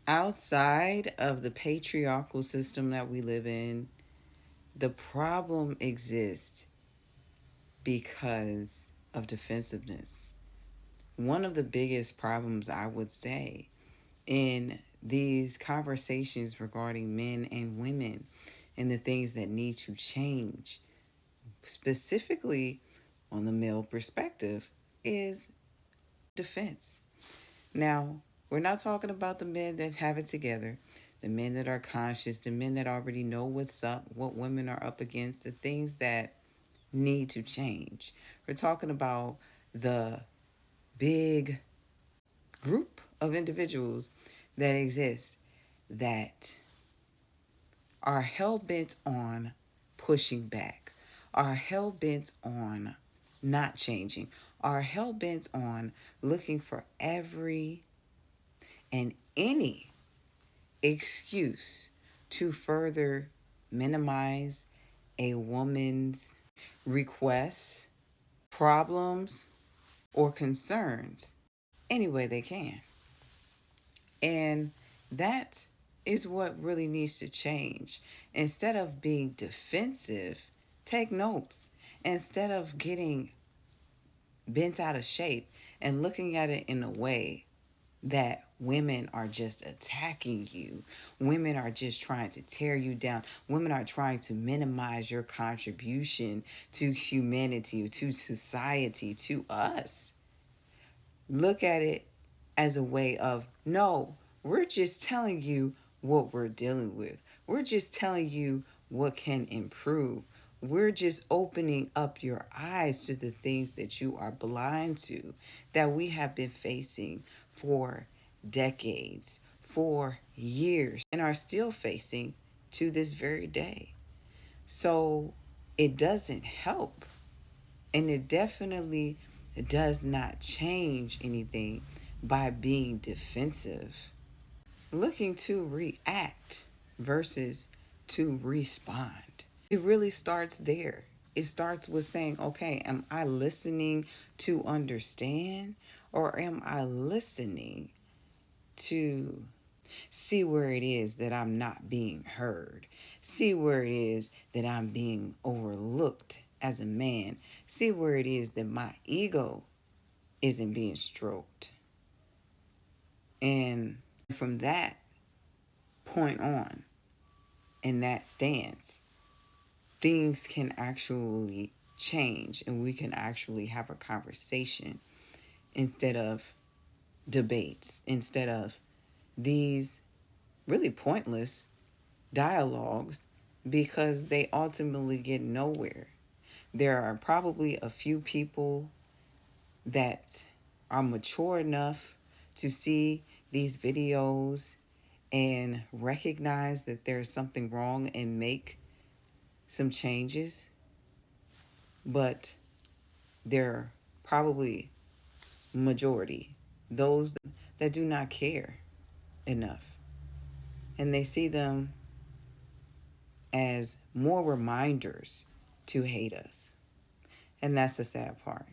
Outside of the patriarchal system that we live in, the problem exists because of defensiveness. One of the biggest problems, I would say, in these conversations regarding men and women and the things that need to change, specifically on the male perspective, is defense. Now, we're not talking about the men that have it together, the men that are conscious, the men that already know what's up, what women are up against, the things that need to change. We're talking about the big group of individuals that exist that are hell bent on pushing back, are hell bent on not changing, are hell bent on looking for every and any excuse to further minimize a woman's requests, problems, or concerns any way they can. And that is what really needs to change. Instead of being defensive, take notes. Instead of getting bent out of shape and looking at it in a way that women are just attacking you, women are just trying to tear you down, women are trying to minimize your contribution to humanity, to society, to us. Look at it as a way of, no, we're just telling you what we're dealing with. We're just telling you what can improve. We're just opening up your eyes to the things that you are blind to, that we have been facing for decades, for years, and are still facing to this very day. So it doesn't help. And it definitely does not change anything by being defensive. Looking to react versus to respond. It really starts there. It starts with saying, okay, am I listening to understand, or am I listening to see where it is that I'm not being heard? See where it is that I'm being overlooked as a man? See where it is that my ego isn't being stroked? And from that point on, in that stance, things can actually change and we can actually have a conversation instead of debates, instead of these really pointless dialogues, because they ultimately get nowhere. There are probably a few people that are mature enough to see these videos and recognize that there's something wrong and make some changes, but they're probably majority, those that do not care enough. And they see them as more reminders to hate us. And that's the sad part.